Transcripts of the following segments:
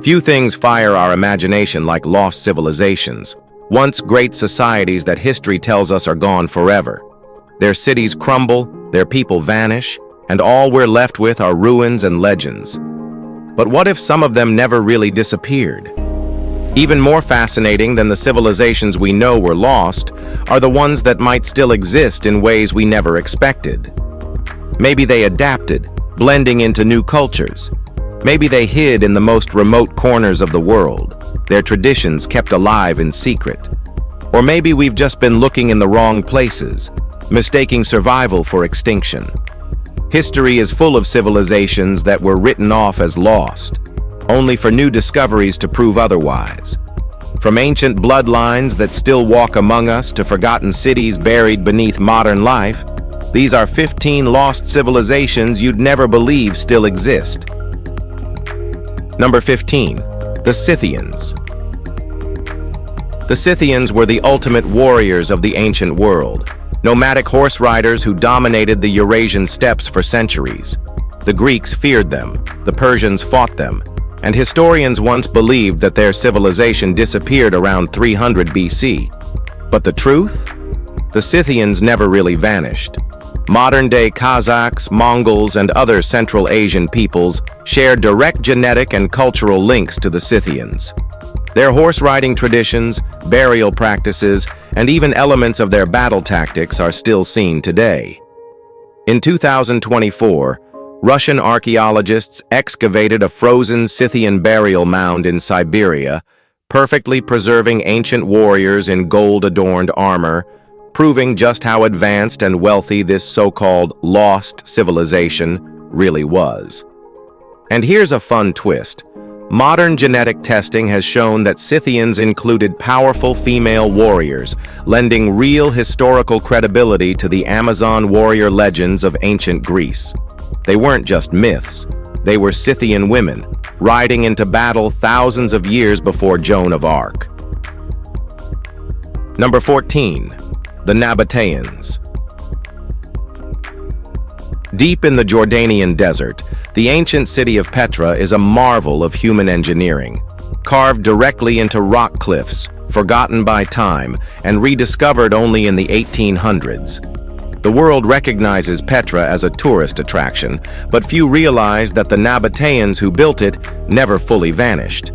Few things fire our imagination like lost civilizations, once great societies that history tells us are gone forever. Their cities crumble, their people vanish, and all we're left with are ruins and legends. But what if some of them never really disappeared? Even more fascinating than the civilizations we know were lost are the ones that might still exist in ways we never expected. Maybe they adapted, blending into new cultures. Maybe they hid in the most remote corners of the world, their traditions kept alive in secret. Or maybe we've just been looking in the wrong places, mistaking survival for extinction. History is full of civilizations that were written off as lost, only for new discoveries to prove otherwise. From ancient bloodlines that still walk among us to forgotten cities buried beneath modern life, these are 15 lost civilizations you'd never believe still exist. Number 15. The Scythians. The Scythians were the ultimate warriors of the ancient world, nomadic horse riders who dominated the Eurasian steppes for centuries. The Greeks feared them, the Persians fought them, and historians once believed that their civilization disappeared around 300 BC. But the truth? The Scythians never really vanished. Modern-day Kazakhs, Mongols, and other Central Asian peoples share direct genetic and cultural links to the Scythians. Their horse-riding traditions, burial practices, and even elements of their battle tactics are still seen today. In 2024, Russian archaeologists excavated a frozen Scythian burial mound in Siberia, perfectly preserving ancient warriors in gold-adorned armor, proving just how advanced and wealthy this so-called lost civilization really was. And here's a fun twist. Modern genetic testing has shown that Scythians included powerful female warriors, lending real historical credibility to the Amazon warrior legends of ancient Greece. They weren't just myths. They were Scythian women, riding into battle thousands of years before Joan of Arc. Number 14. The Nabataeans. Deep in the Jordanian desert, the ancient city of Petra is a marvel of human engineering, carved directly into rock cliffs, forgotten by time, and rediscovered only in the 1800s. The world recognizes Petra as a tourist attraction, but few realize that the Nabataeans who built it never fully vanished.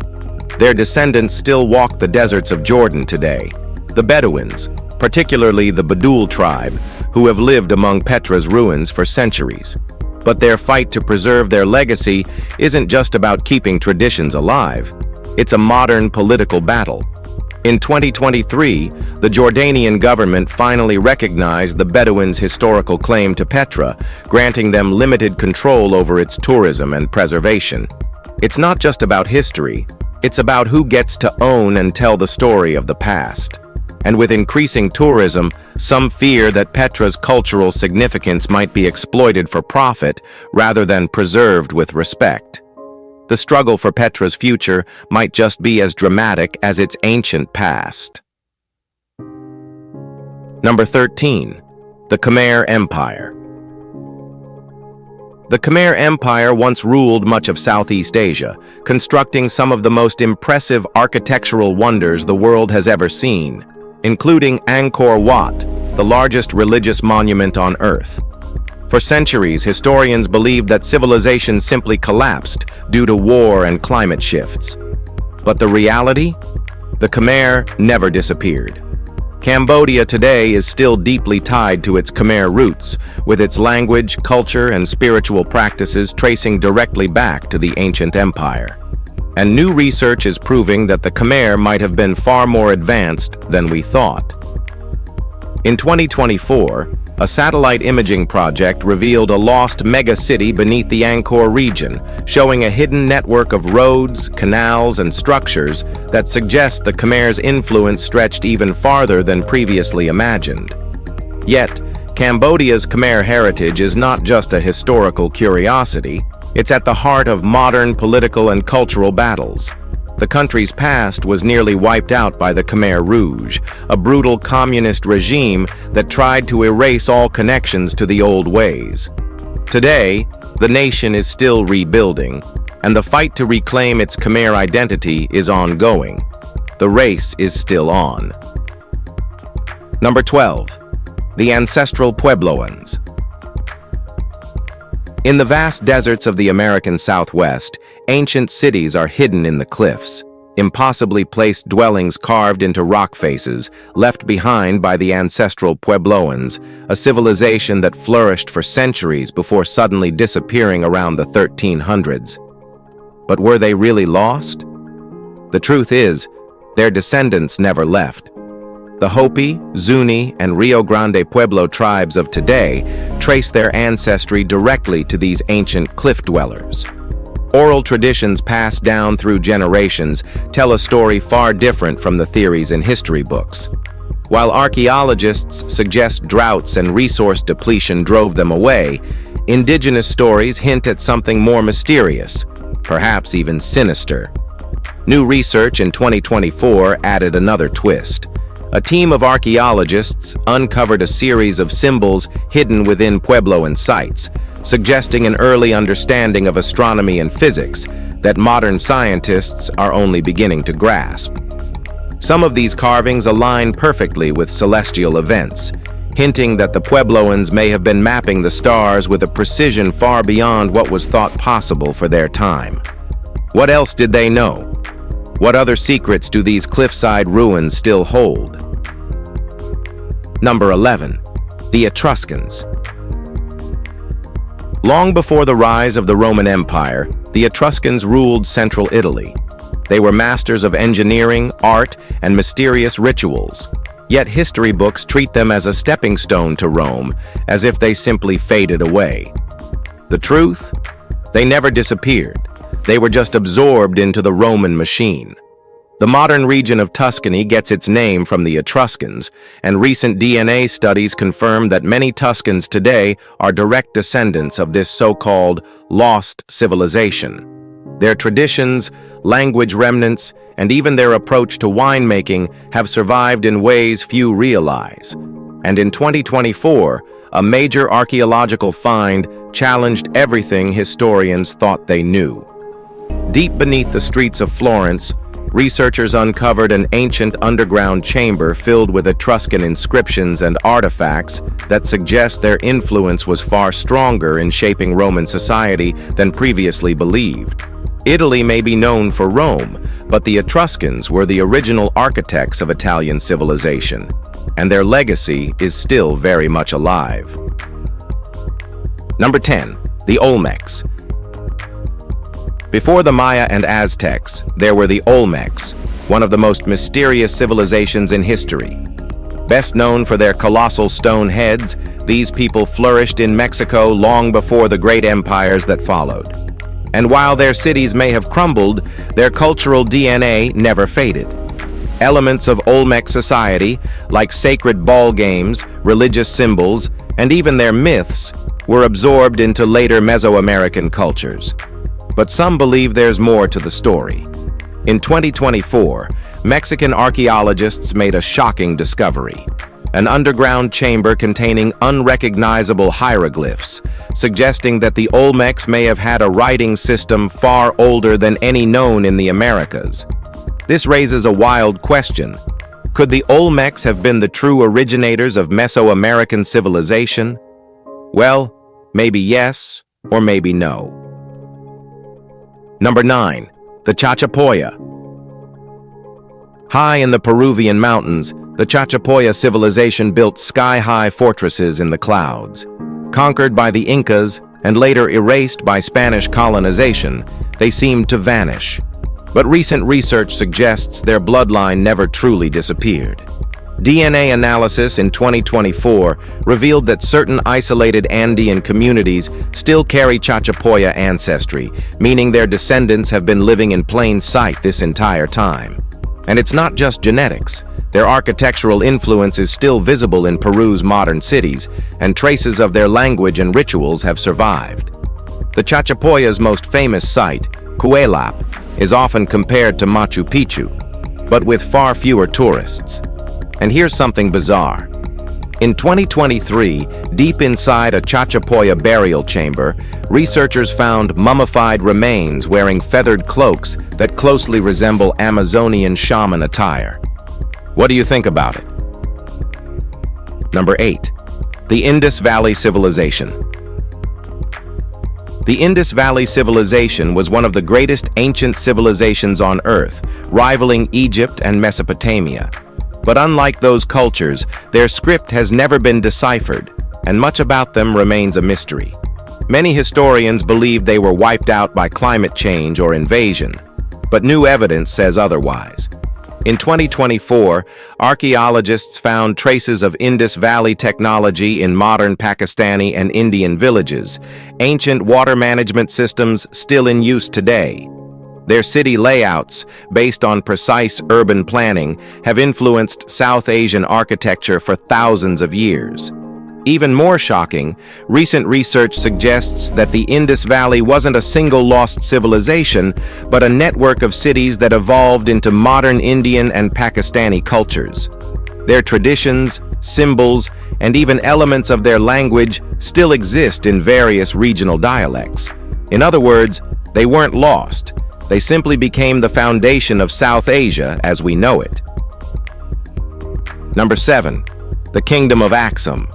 Their descendants still walk the deserts of Jordan today. The Bedouins, particularly the Badul tribe, who have lived among Petra's ruins for centuries. But their fight to preserve their legacy isn't just about keeping traditions alive. It's a modern political battle. In 2023, the Jordanian government finally recognized the Bedouins' historical claim to Petra, granting them limited control over its tourism and preservation. It's not just about history, it's about who gets to own and tell the story of the past. And with increasing tourism, some fear that Petra's cultural significance might be exploited for profit rather than preserved with respect. The struggle for Petra's future might just be as dramatic as its ancient past. Number 13. The Khmer Empire. The Khmer Empire once ruled much of Southeast Asia, constructing some of the most impressive architectural wonders the world has ever seen, including Angkor Wat, the largest religious monument on Earth. For centuries, historians believed that civilization simply collapsed due to war and climate shifts. But the reality? The Khmer never disappeared. Cambodia today is still deeply tied to its Khmer roots, with its language, culture, and spiritual practices tracing directly back to the ancient empire. And new research is proving that the Khmer might have been far more advanced than we thought. In 2024, a satellite imaging project revealed a lost mega-city beneath the Angkor region, showing a hidden network of roads, canals, and structures that suggest the Khmer's influence stretched even farther than previously imagined. Yet, Cambodia's Khmer heritage is not just a historical curiosity, it's at the heart of modern political and cultural battles. The country's past was nearly wiped out by the Khmer Rouge, a brutal communist regime that tried to erase all connections to the old ways. Today, the nation is still rebuilding, and the fight to reclaim its Khmer identity is ongoing. The race is still on. Number 12. The Ancestral Puebloans. In the vast deserts of the American Southwest, ancient cities are hidden in the cliffs, impossibly placed dwellings carved into rock faces, left behind by the Ancestral Puebloans, a civilization that flourished for centuries before suddenly disappearing around the 1300s. But were they really lost? The truth is, their descendants never left. The Hopi, Zuni, and Rio Grande Pueblo tribes of today trace their ancestry directly to these ancient cliff dwellers. Oral traditions passed down through generations tell a story far different from the theories in history books. While archaeologists suggest droughts and resource depletion drove them away, indigenous stories hint at something more mysterious, perhaps even sinister. New research in 2024 added another twist. A team of archaeologists uncovered a series of symbols hidden within Puebloan sites, suggesting an early understanding of astronomy and physics that modern scientists are only beginning to grasp. Some of these carvings align perfectly with celestial events, hinting that the Puebloans may have been mapping the stars with a precision far beyond what was thought possible for their time. What else did they know? What other secrets do these cliffside ruins still hold? Number 11. The Etruscans. Long before the rise of the Roman Empire, the Etruscans ruled central Italy. They were masters of engineering, art, and mysterious rituals. Yet history books treat them as a stepping stone to Rome, as if they simply faded away. The truth? They never disappeared. They were just absorbed into the Roman machine. The modern region of Tuscany gets its name from the Etruscans, and recent DNA studies confirm that many Tuscans today are direct descendants of this so-called lost civilization. Their traditions, language remnants, and even their approach to winemaking have survived in ways few realize. And in 2024, a major archaeological find challenged everything historians thought they knew. Deep beneath the streets of Florence, researchers uncovered an ancient underground chamber filled with Etruscan inscriptions and artifacts that suggest their influence was far stronger in shaping Roman society than previously believed. Italy may be known for Rome, but the Etruscans were the original architects of Italian civilization, and their legacy is still very much alive. Number 10. The Olmecs. Before the Maya and Aztecs, there were the Olmecs, one of the most mysterious civilizations in history. Best known for their colossal stone heads, these people flourished in Mexico long before the great empires that followed. And while their cities may have crumbled, their cultural DNA never faded. Elements of Olmec society, like sacred ball games, religious symbols, and even their myths, were absorbed into later Mesoamerican cultures. But some believe there's more to the story. In 2024, Mexican archaeologists made a shocking discovery: an underground chamber containing unrecognizable hieroglyphs, suggesting that the Olmecs may have had a writing system far older than any known in the Americas. This raises a wild question. Could the Olmecs have been the true originators of Mesoamerican civilization? Well, maybe yes, or maybe no. Number 9. The Chachapoya. High in the Peruvian mountains, the Chachapoya civilization built sky-high fortresses in the clouds. Conquered by the Incas and later erased by Spanish colonization, they seemed to vanish. But recent research suggests their bloodline never truly disappeared. DNA analysis in 2024 revealed that certain isolated Andean communities still carry Chachapoya ancestry, meaning their descendants have been living in plain sight this entire time. And it's not just genetics. Their architectural influence is still visible in Peru's modern cities, and traces of their language and rituals have survived. The Chachapoya's most famous site, Cuelap, is often compared to Machu Picchu, but with far fewer tourists. And here's something bizarre. In 2023, deep inside a Chachapoya burial chamber, researchers found mummified remains wearing feathered cloaks that closely resemble Amazonian shaman attire. What do you think about it? Number 8. The Indus Valley Civilization. The Indus Valley civilization was one of the greatest ancient civilizations on Earth, rivaling Egypt and Mesopotamia. But unlike those cultures, their script has never been deciphered, and much about them remains a mystery. Many historians believe they were wiped out by climate change or invasion, but new evidence says otherwise. In 2024, archaeologists found traces of Indus Valley technology in modern Pakistani and Indian villages, ancient water management systems still in use today. Their city layouts, based on precise urban planning, have influenced South Asian architecture for thousands of years. Even more shocking, recent research suggests that the Indus Valley wasn't a single lost civilization, but a network of cities that evolved into modern Indian and Pakistani cultures. Their traditions, symbols, and even elements of their language still exist in various regional dialects. In other words, they weren't lost. They simply became the foundation of South Asia as we know it. Number 7. The Kingdom of Axom.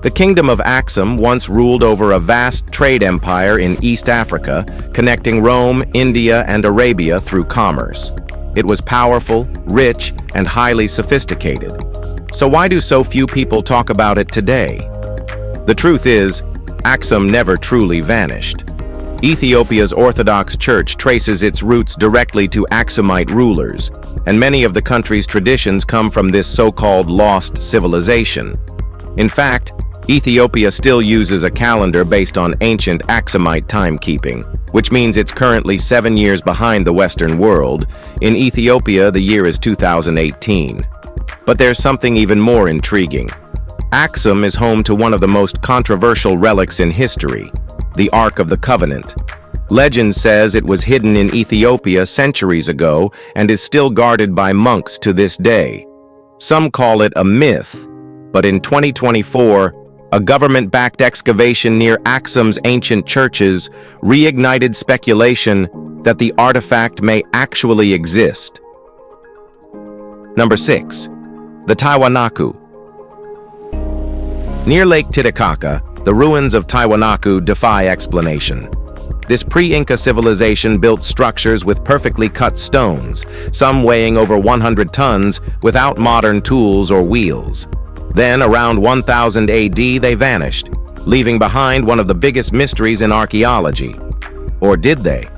The Kingdom of Axom once ruled over a vast trade empire in East Africa, connecting Rome, India, and Arabia through commerce. It was powerful, rich, and highly sophisticated. So why do so few people talk about it today? The truth is, Axom never truly vanished. Ethiopia's Orthodox Church traces its roots directly to Axumite rulers, and many of the country's traditions come from this so-called lost civilization. In fact, Ethiopia still uses a calendar based on ancient Axumite timekeeping, which means it's currently 7 years behind the Western world. In Ethiopia, the year is 2018. But there's something even more intriguing. Axum is home to one of the most controversial relics in history, the Ark of the Covenant. Legend says it was hidden in Ethiopia centuries ago and is still guarded by monks to this day. Some call it a myth, but in 2024, a government-backed excavation near Axum's ancient churches reignited speculation that the artifact may actually exist. Number 6. The Tiwanaku. Near Lake Titicaca, the ruins of Tiwanaku defy explanation. This pre-Inca civilization built structures with perfectly cut stones, some weighing over 100 tons, without modern tools or wheels. Then, around 1000 AD, they vanished, leaving behind one of the biggest mysteries in archaeology. Or did they?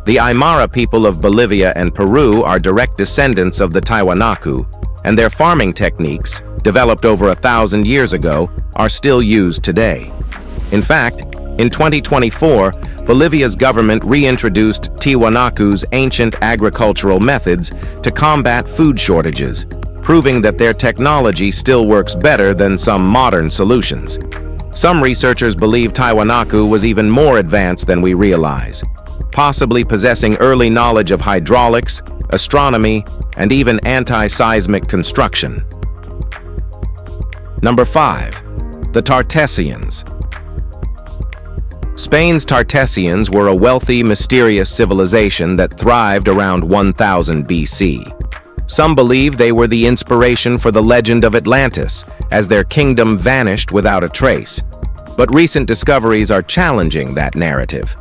The Aymara people of Bolivia and Peru are direct descendants of the Tiwanaku, and their farming techniques, developed over 1,000 years ago, are still used today. In fact, in 2024, Bolivia's government reintroduced Tiwanaku's ancient agricultural methods to combat food shortages, proving that their technology still works better than some modern solutions. Some researchers believe Tiwanaku was even more advanced than we realize, possibly possessing early knowledge of hydraulics, astronomy, and even anti-seismic construction. Number 5. The Tartessians. Spain's Tartessians were a wealthy, mysterious civilization that thrived around 1000 BC. Some believe they were the inspiration for the legend of Atlantis, as their kingdom vanished without a trace. But recent discoveries are challenging that narrative.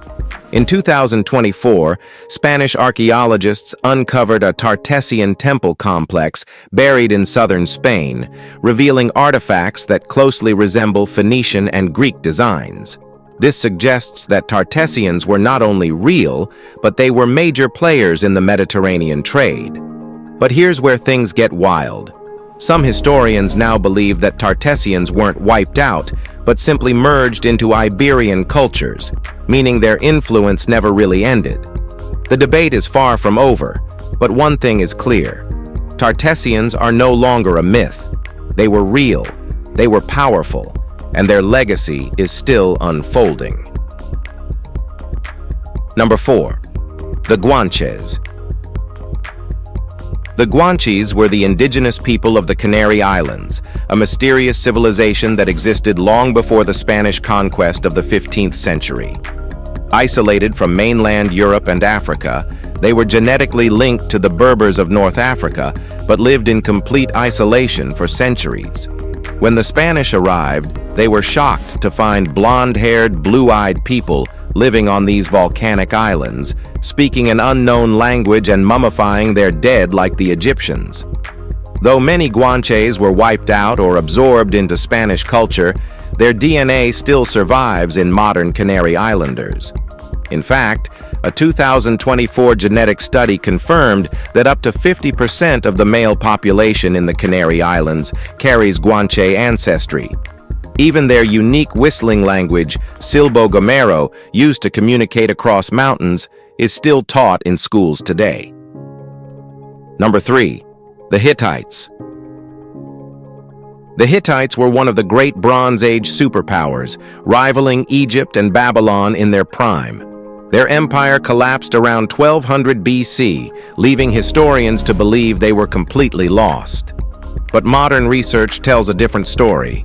In 2024, Spanish archaeologists uncovered a Tartessian temple complex buried in southern Spain, revealing artifacts that closely resemble Phoenician and Greek designs. This suggests that Tartessians were not only real, but they were major players in the Mediterranean trade. But here's where things get wild. Some historians now believe that Tartessians weren't wiped out, but simply merged into Iberian cultures, meaning their influence never really ended. The debate is far from over, but one thing is clear. Tartessians are no longer a myth. They were real, they were powerful, and their legacy is still unfolding. Number 4. The Guanches. The Guanches were the indigenous people of the Canary Islands, a mysterious civilization that existed long before the Spanish conquest of the 15th century. Isolated from mainland Europe and Africa, they were genetically linked to the Berbers of North Africa, but lived in complete isolation for centuries. When the Spanish arrived, they were shocked to find blonde-haired, blue-eyed people living on these volcanic islands, speaking an unknown language and mummifying their dead like the Egyptians. Though many Guanches were wiped out or absorbed into Spanish culture, their DNA still survives in modern Canary Islanders. In fact, a 2024 genetic study confirmed that up to 50% of the male population in the Canary Islands carries Guanche ancestry. Even their unique whistling language, Silbo Gomero, used to communicate across mountains, is still taught in schools today. Number 3. The Hittites. The Hittites were one of the great Bronze Age superpowers, rivaling Egypt and Babylon in their prime. Their empire collapsed around 1200 BC, leaving historians to believe they were completely lost. But modern research tells a different story.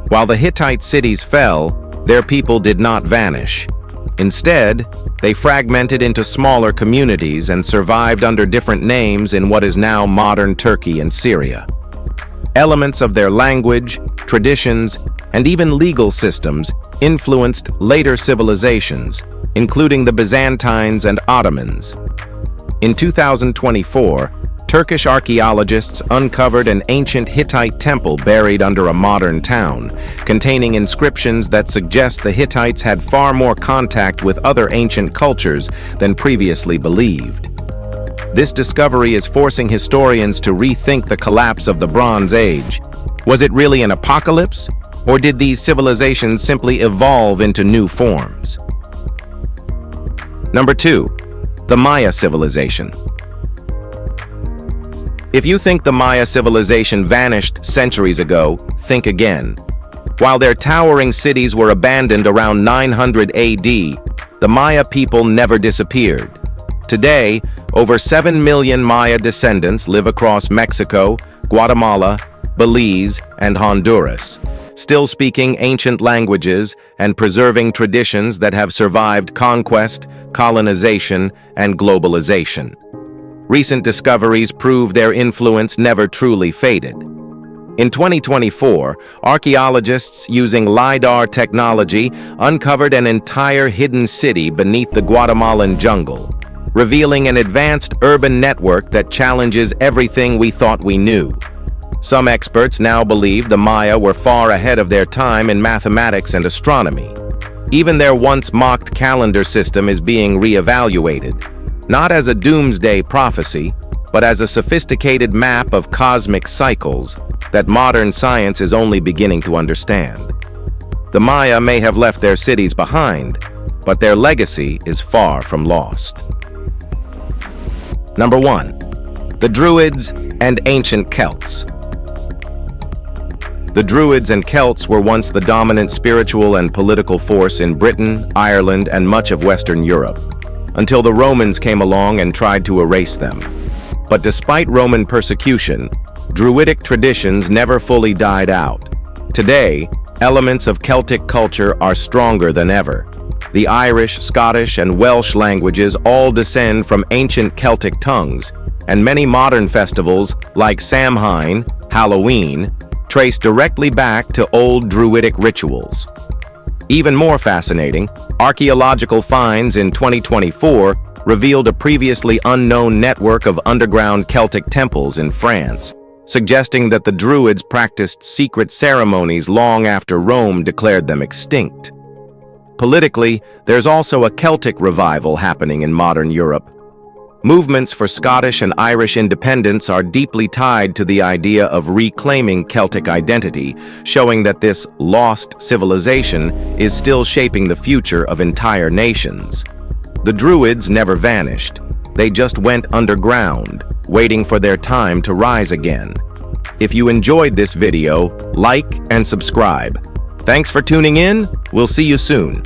While the Hittite cities fell, their people did not vanish. Instead, they fragmented into smaller communities and survived under different names in what is now modern Turkey and Syria. Elements of their language, traditions, and even legal systems influenced later civilizations, including the Byzantines and Ottomans. In 2024, Turkish archaeologists uncovered an ancient Hittite temple buried under a modern town, containing inscriptions that suggest the Hittites had far more contact with other ancient cultures than previously believed. This discovery is forcing historians to rethink the collapse of the Bronze Age. Was it really an apocalypse, or did these civilizations simply evolve into new forms? Number 2. The Maya civilization. If you think the Maya civilization vanished centuries ago, think again. While their towering cities were abandoned around 900 AD, the Maya people never disappeared. Today, over 7 million Maya descendants live across Mexico, Guatemala, Belize, and Honduras, still speaking ancient languages and preserving traditions that have survived conquest, colonization, and globalization. Recent discoveries prove their influence never truly faded. In 2024, archaeologists using LiDAR technology uncovered an entire hidden city beneath the Guatemalan jungle, revealing an advanced urban network that challenges everything we thought we knew. Some experts now believe the Maya were far ahead of their time in mathematics and astronomy. Even their once mocked calendar system is being re-evaluated, not as a doomsday prophecy, but as a sophisticated map of cosmic cycles that modern science is only beginning to understand. The Maya may have left their cities behind, but their legacy is far from lost. Number 1. The Druids and Ancient Celts. The Druids and Celts were once the dominant spiritual and political force in Britain, Ireland, and much of Western Europe, until the Romans came along and tried to erase them. But despite Roman persecution, Druidic traditions never fully died out. Today, elements of Celtic culture are stronger than ever. The Irish, Scottish, and Welsh languages all descend from ancient Celtic tongues, and many modern festivals, like Samhain, Halloween, trace directly back to old Druidic rituals. Even more fascinating, archaeological finds in 2024 revealed a previously unknown network of underground Celtic temples in France, suggesting that the Druids practiced secret ceremonies long after Rome declared them extinct. Politically, there's also a Celtic revival happening in modern Europe. Movements for Scottish and Irish independence are deeply tied to the idea of reclaiming Celtic identity, showing that this lost civilization is still shaping the future of entire nations. The Druids never vanished. They just went underground, waiting for their time to rise again. If you enjoyed this video, like and subscribe. Thanks for tuning in. We'll see you soon.